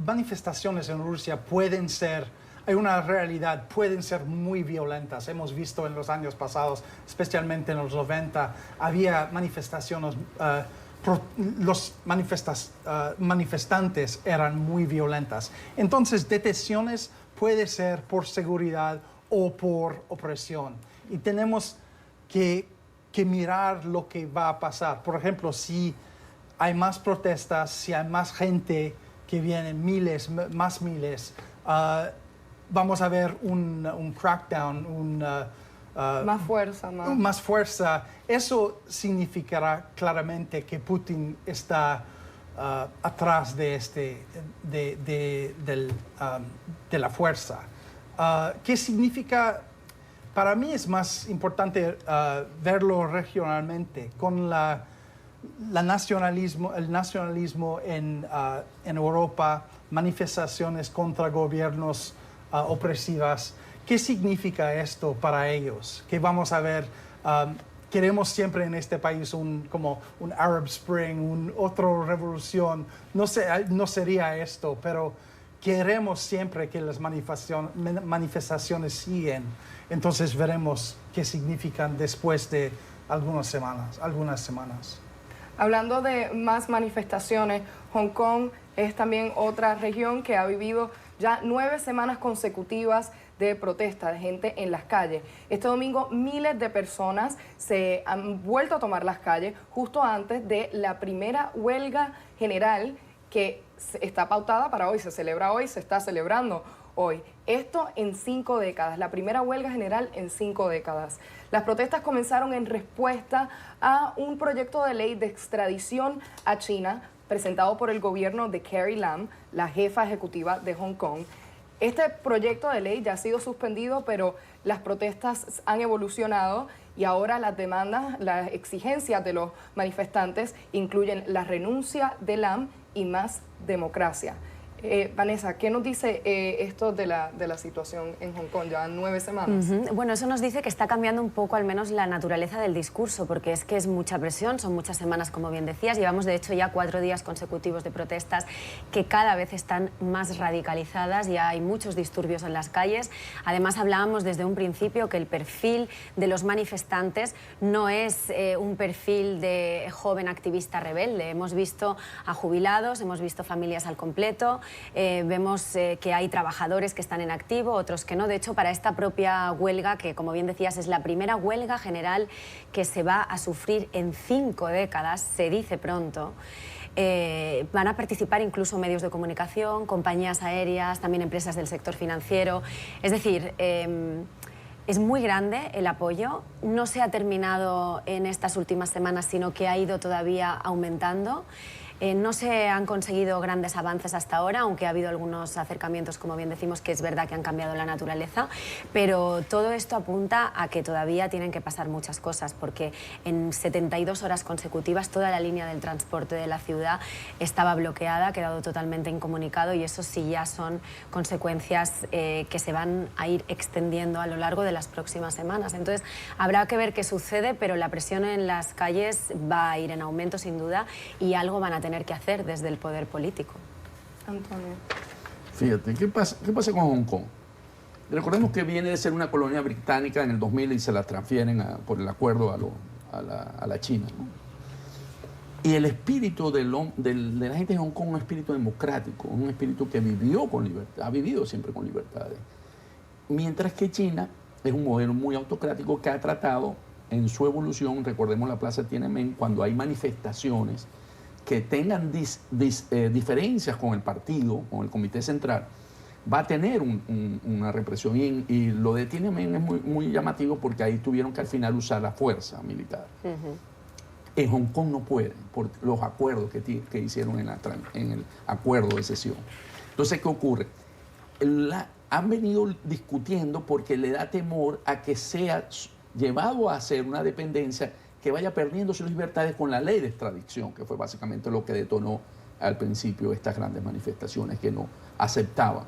manifestaciones en Rusia pueden ser, hay una realidad, pueden ser muy violentas. Hemos visto en los años pasados, especialmente en los 90, había manifestaciones, los manifestantes eran muy violentas. Entonces, detenciones puede ser por seguridad o por opresión. Y tenemos que mirar lo que va a pasar. Por ejemplo, si hay más protestas, si hay más gente que viene, más miles, vamos a ver un crackdown, más fuerza. Más fuerza. Eso significará claramente que Putin está atrás de la fuerza. ¿Qué significa? Para mí es más importante verlo regionalmente, con el nacionalismo en Europa, manifestaciones contra gobiernos opresivas. ¿Qué significa esto para ellos? Que vamos a ver, queremos siempre en este país como un Arab Spring, otra revolución. No sería esto, pero queremos siempre que las manifestaciones siguen. Entonces veremos qué significan después de algunas semanas. Hablando de más manifestaciones, Hong Kong es también otra región que ha vivido ya 9 semanas consecutivas de protesta, de gente en las calles. Este domingo miles de personas se han vuelto a tomar las calles justo antes de la primera huelga general que está pautada para hoy, se celebra hoy, se está celebrando hoy. Esto en 5 décadas, la primera huelga general en 5 décadas. Las protestas comenzaron en respuesta a un proyecto de ley de extradición a China presentado por el gobierno de Carrie Lam, la jefa ejecutiva de Hong Kong. Este proyecto de ley ya ha sido suspendido, pero las protestas han evolucionado y ahora las demandas, las exigencias de los manifestantes incluyen la renuncia de Lam y más democracia. Vanessa, ¿qué nos dice esto de la situación en Hong Kong? Ya 9 semanas. Bueno, eso nos dice que está cambiando un poco al menos la naturaleza del discurso, porque es que es mucha presión, son muchas semanas, como bien decías. Llevamos, de hecho, ya 4 días consecutivos de protestas que cada vez están más radicalizadas, ya hay muchos disturbios en las calles. Además, hablábamos desde un principio que el perfil de los manifestantes no es un perfil de joven activista rebelde. Hemos visto a jubilados, hemos visto familias al completo. Vemos que hay trabajadores que están en activo, otros que no. De hecho, para esta propia huelga, que como bien decías es la primera huelga general que se va a sufrir en 5 décadas, se dice pronto, van a participar incluso medios de comunicación, compañías aéreas, también empresas del sector financiero. Es decir, es muy grande el apoyo, no se ha terminado en estas últimas semanas, sino que ha ido todavía aumentando. No se han conseguido grandes avances hasta ahora, aunque ha habido algunos acercamientos, como bien decimos, que es verdad que han cambiado la naturaleza, pero todo esto apunta a que todavía tienen que pasar muchas cosas, porque en 72 horas consecutivas toda la línea del transporte de la ciudad estaba bloqueada, ha quedado totalmente incomunicado, y eso sí ya son consecuencias que se van a ir extendiendo a lo largo de las próximas semanas. Entonces, habrá que ver qué sucede, pero la presión en las calles va a ir en aumento sin duda, y algo van a tener que hacer desde el poder político. Antonio. Fíjate, ¿qué pasa con Hong Kong? Recordemos que viene de ser una colonia británica en el 2000 y se la transfieren por el acuerdo a la China, ¿no? Y el espíritu de la gente de Hong Kong es un espíritu democrático, un espíritu que vivió con libertad, ha vivido siempre con libertades. Mientras que China es un modelo muy autocrático que ha tratado en su evolución, recordemos la Plaza Tiananmen, cuando hay manifestaciones que tengan diferencias con el partido, con el Comité Central, va a tener una represión. Y lo de Tiananmen es muy llamativo porque ahí tuvieron que al final usar la fuerza militar. En Hong Kong no pueden, por los acuerdos que hicieron en el acuerdo de cesión. Entonces, ¿qué ocurre? Han venido discutiendo porque le da temor a que sea llevado a ser una dependencia que vaya perdiendo sus libertades con la ley de extradición, que fue básicamente lo que detonó al principio estas grandes manifestaciones que no aceptaban.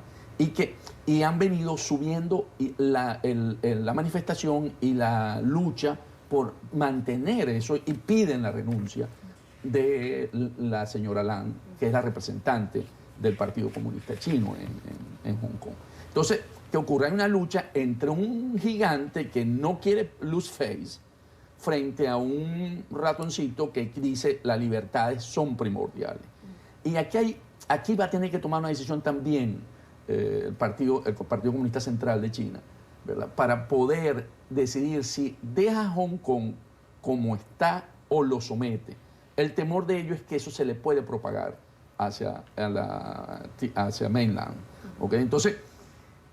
Y han venido subiendo la manifestación y la lucha por mantener eso, y piden la renuncia de la señora Lam, que es la representante del Partido Comunista Chino en Hong Kong. Entonces, ¿qué ocurre? Hay una lucha entre un gigante que no quiere lose face frente a un ratoncito que dice las libertades son primordiales. Y aquí va a tener que tomar una decisión también el Partido Comunista Central de China, ¿verdad?, para poder decidir si deja Hong Kong como está o lo somete. El temor de ellos es que eso se le puede propagar hacia mainland. ¿Okay? Entonces,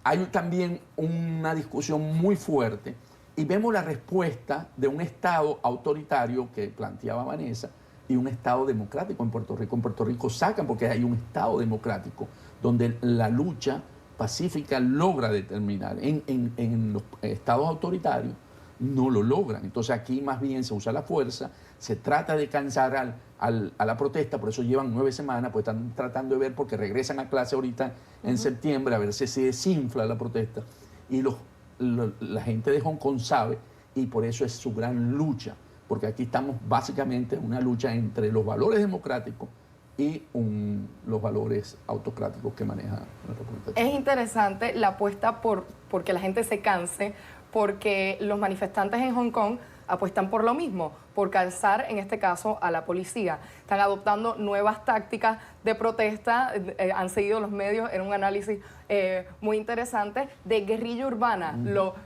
hay también una discusión muy fuerte y vemos la respuesta de un Estado autoritario que planteaba Vanessa y un Estado democrático en Puerto Rico. En Puerto Rico sacan porque hay un Estado democrático donde la lucha pacífica logra determinar. En los estados autoritarios no lo logran. Entonces aquí más bien se usa la fuerza, se trata de cansar a la protesta, por eso llevan 9 semanas, pues están tratando de ver, porque regresan a clase ahorita en septiembre, a ver si se desinfla la protesta. Y la gente de Hong Kong sabe, y por eso es su gran lucha, porque aquí estamos básicamente en una lucha entre los valores democráticos y los valores autocráticos que maneja la República China. Es interesante la apuesta porque la gente se canse, porque los manifestantes en Hong Kong apuestan por lo mismo, por cansar, en este caso, a la policía. Están adoptando nuevas tácticas de protesta, han seguido los medios en un análisis muy interesante de guerrilla urbana,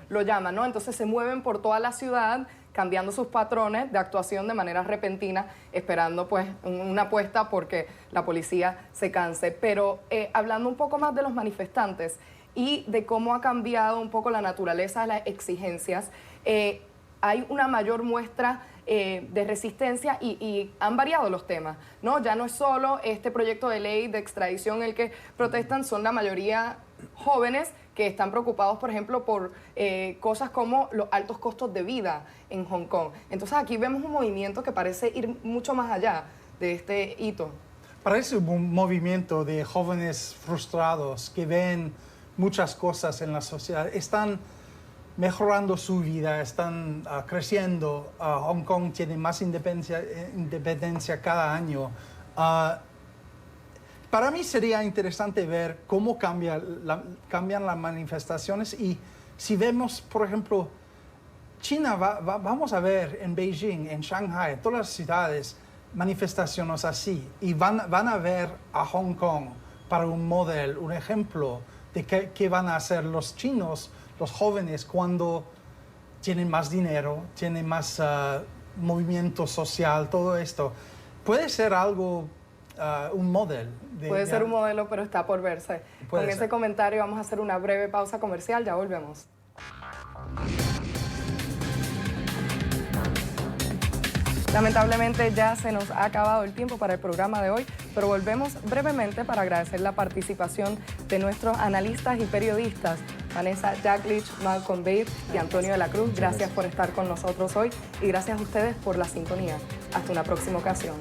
lo llaman, ¿no? Entonces se mueven por toda la ciudad, cambiando sus patrones de actuación de manera repentina, esperando pues una apuesta porque la policía se canse. Pero hablando un poco más de los manifestantes y de cómo ha cambiado un poco la naturaleza de las exigencias, hay una mayor muestra de resistencia y han variado los temas, ¿no? Ya no es solo este proyecto de ley de extradición el que protestan, son la mayoría jóvenes que están preocupados, por ejemplo, por cosas como los altos costos de vida en Hong Kong. Entonces aquí vemos un movimiento que parece ir mucho más allá de este hito. Parece un movimiento de jóvenes frustrados que ven muchas cosas en la sociedad. Están mejorando su vida, están creciendo. Hong Kong tiene más independencia cada año. Para mí sería interesante ver cómo cambian las manifestaciones y si vemos, por ejemplo, China, vamos a ver en Beijing, en Shanghai, en todas las ciudades, manifestaciones así y van a ver a Hong Kong para un modelo, un ejemplo de qué van a hacer los chinos, los jóvenes, cuando tienen más dinero, tienen más movimiento social, todo esto. Puede ser algo, un modelo. Puede ser un modelo, pero está por verse. Con ese comentario vamos a hacer una breve pausa comercial, ya volvemos. Lamentablemente ya se nos ha acabado el tiempo para el programa de hoy, pero volvemos brevemente para agradecer la participación de nuestros analistas y periodistas, Vanessa Jacklich, Malcolm Babe y Antonio de la Cruz. Gracias por estar con nosotros hoy y gracias a ustedes por la sintonía. Hasta una próxima ocasión.